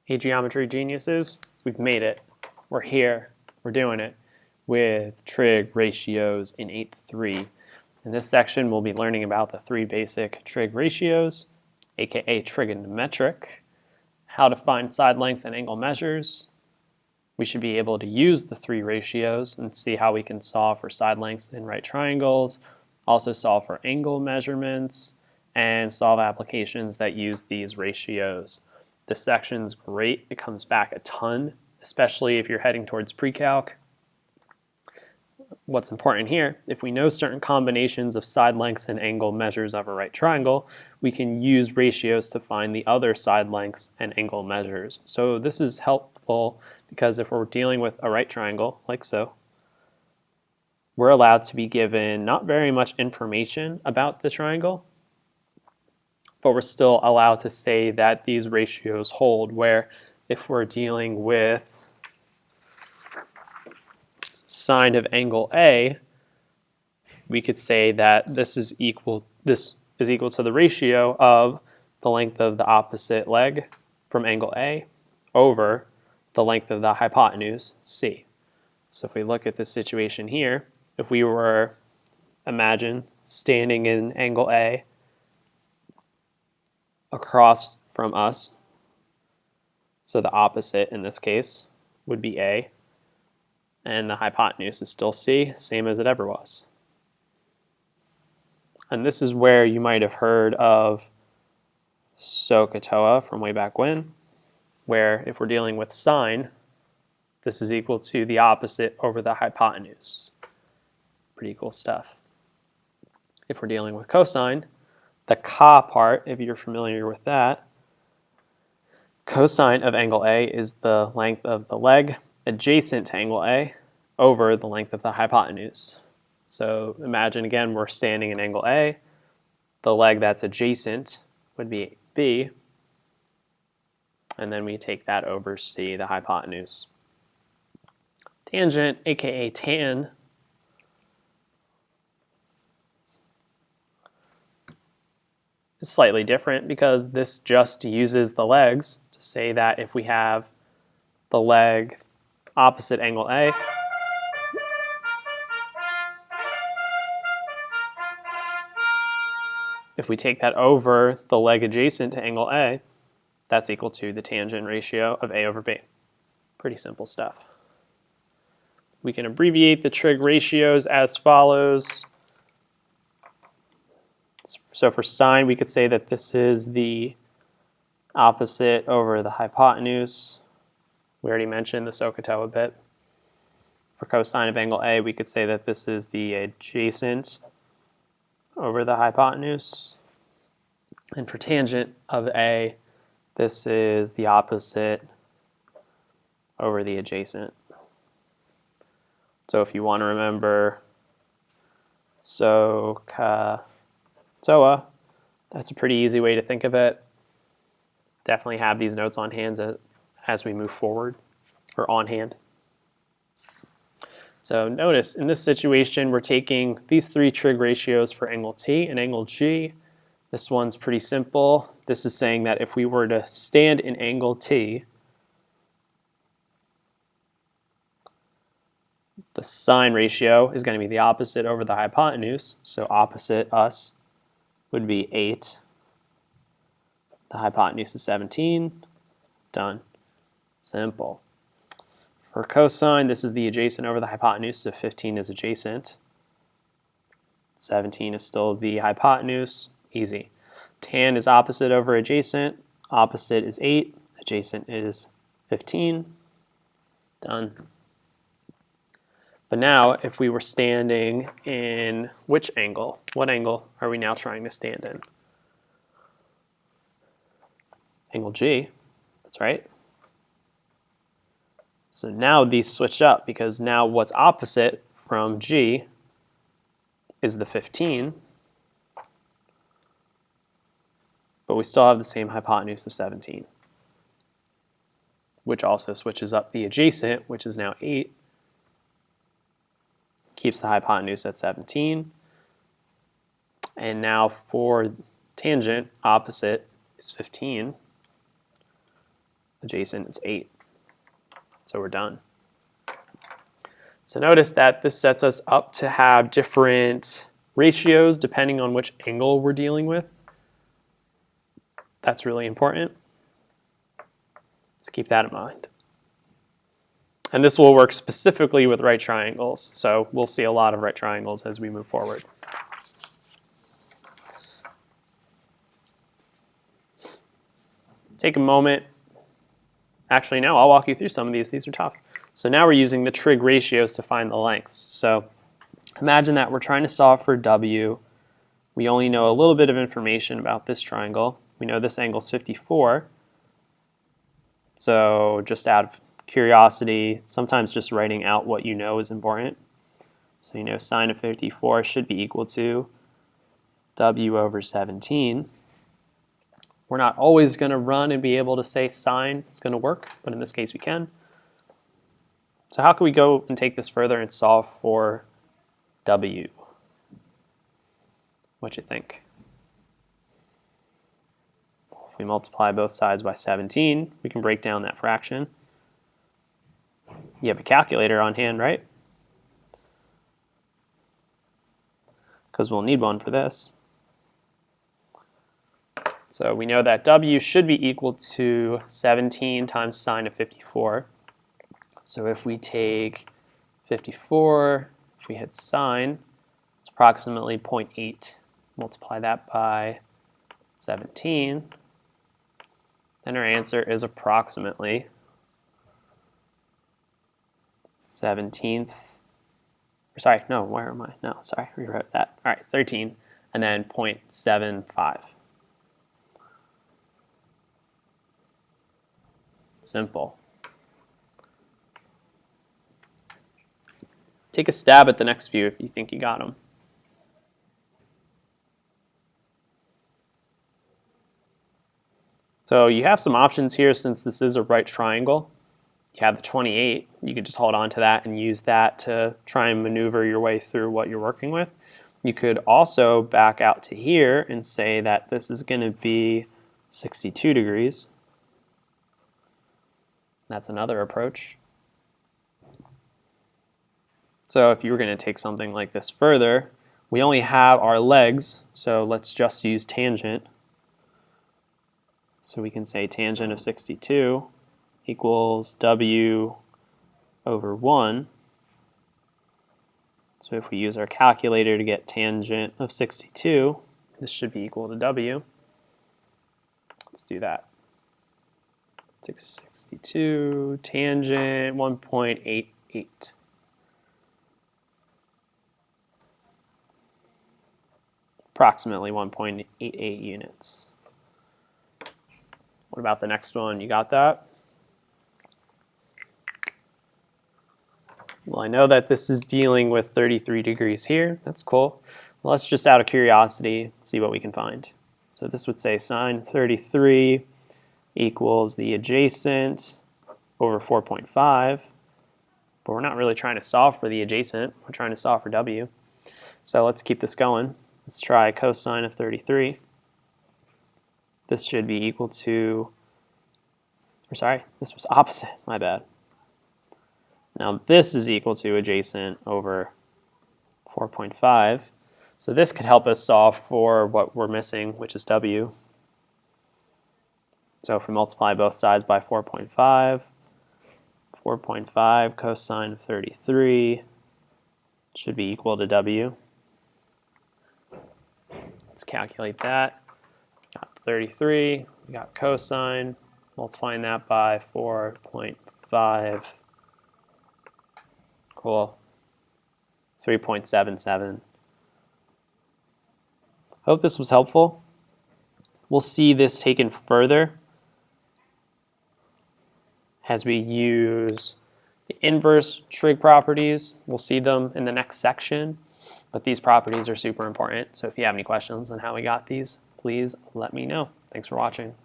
Hey geometry geniuses, we've made it. We're here. We're doing it with trig ratios in 8.3. In this section, we'll be learning about the three basic trig ratios, aka trigonometric, how to find side lengths and angle measures. We should be able to use the three ratios and see how we can solve for side lengths in right triangles, also solve for angle measurements, and solve applications that use these ratios. This section's great. It comes back a ton, especially if you're heading towards pre-calc. What's important here, if we know certain combinations of side lengths and angle measures of a right triangle, we can use ratios to find the other side lengths and angle measures. So this is helpful because if we're dealing with a right triangle, like so, we're allowed to be given not very much information about the triangle, but we're still allowed to say that these ratios hold, where if we're dealing with sine of angle A, we could say that this is equal to the ratio of the length of the opposite leg from angle A over the length of the hypotenuse C. So if we look at this situation here, if we were, imagine, standing in angle A across from us, so the opposite in this case would be A, and the hypotenuse is still C, same as it ever was. And this is where you might have heard of SOHCAHTOA from way back when, where if we're dealing with sine, this is equal to the opposite over the hypotenuse. Pretty cool stuff. If we're dealing with cosine, the ka part, if you're familiar with that, cosine of angle A is the length of the leg adjacent to angle A over the length of the hypotenuse. So imagine again we're standing in angle A, the leg that's adjacent would be B, and then we take that over C, the hypotenuse. Tangent, aka tan, is slightly different because this just uses the legs to say that if we have the leg opposite angle A, if we take that over the leg adjacent to angle A, that's equal to the tangent ratio of A over B. Pretty simple stuff. We can abbreviate the trig ratios as follows. So for sine, we could say that this is the opposite over the hypotenuse. We already mentioned the SOHCAHTOA bit. For cosine of angle A, we could say that this is the adjacent over the hypotenuse. And for tangent of A, this is the opposite over the adjacent. So if you want to remember SOHCAHTOA, that's a pretty easy way to think of it. Definitely have these notes on hand as we move forward, or on hand. So notice in this situation we're taking these three trig ratios for angle T and angle G. This one's pretty simple. This is saying that if we were to stand in angle T, the sine ratio is going to be the opposite over the hypotenuse. So opposite us would be 8. The hypotenuse is 17. Done. Simple. For cosine, this is the adjacent over the hypotenuse, so 15 is adjacent. 17 is still the hypotenuse. Easy. Tan is opposite over adjacent. Opposite is 8. Adjacent is 15. Done. But now, if we were standing in which angle? What angle are we now trying to stand in? Angle G. That's right. So now these switch up because now what's opposite from G is the 15, but we still have the same hypotenuse of 17, which also switches up the adjacent, which is now 8, keeps the hypotenuse at 17, and now for tangent, opposite is 15. adjacent is 8. So we're done. So notice that this sets us up to have different ratios depending on which angle we're dealing with. That's really important. So keep that in mind. And this will work specifically with right triangles. So we'll see a lot of right triangles as we move forward. Take a moment. Actually, no, I'll walk you through some of these. These are tough. So now we're using the trig ratios to find the lengths. So imagine that we're trying to solve for W. We only know a little bit of information about this triangle. We know this angle is 54. So just out of curiosity, sometimes just writing out what you know is important. So you know sine of 54 should be equal to W over 17. We're not always going to run and be able to say sine is going to work, but in this case we can. So how can we go and take this further and solve for W? What you think? If we multiply both sides by 17, we can break down that fraction. You have a calculator on hand, right? Because we'll need one for this. So we know that W should be equal to 17 times sine of 54. So if we take 54, if we hit sine, it's approximately 0.8. Multiply that by 17, then our answer is approximately 17th. Sorry, no, where am I? No, sorry, rewrote that. All right, 13, and then 0.75. Simple. Take a stab at the next few if you think you got them. So you have some options here since this is a right triangle. You have the 28. You could just hold on to that and use that to try and maneuver your way through what you're working with. You could also back out to here and say that this is going to be 62 degrees. That's another approach. So if you were going to take something like this further, we only have our legs, so let's just use tangent. So we can say tangent of 62 equals W over 1. So if we use our calculator to get tangent of 62, this should be equal to W. Let's do that. 662 tangent 1.88. Approximately 1.88 units. What about the next one? You got that? Well, I know that this is dealing with 33 degrees here. That's cool. Well, let's just out of curiosity see what we can find. So this would say sine 33 equals the adjacent over 4.5. But we're not really trying to solve for the adjacent. We're trying to solve for W. So let's keep this going. Let's try cosine of 33. This should be equal to, or sorry, this was opposite, my bad. Now this is equal to adjacent over 4.5. So this could help us solve for what we're missing, which is W. So if we multiply both sides by 4.5, 4.5 cosine of 33 should be equal to W. Let's calculate that. We got 33, we got cosine, multiplying that by 4.5. Cool. 3.77. Hope this was helpful. We'll see this taken further as we use the inverse trig properties. We'll see them in the next section, but these properties are super important. So if you have any questions on how we got these, please let me know. Thanks for watching.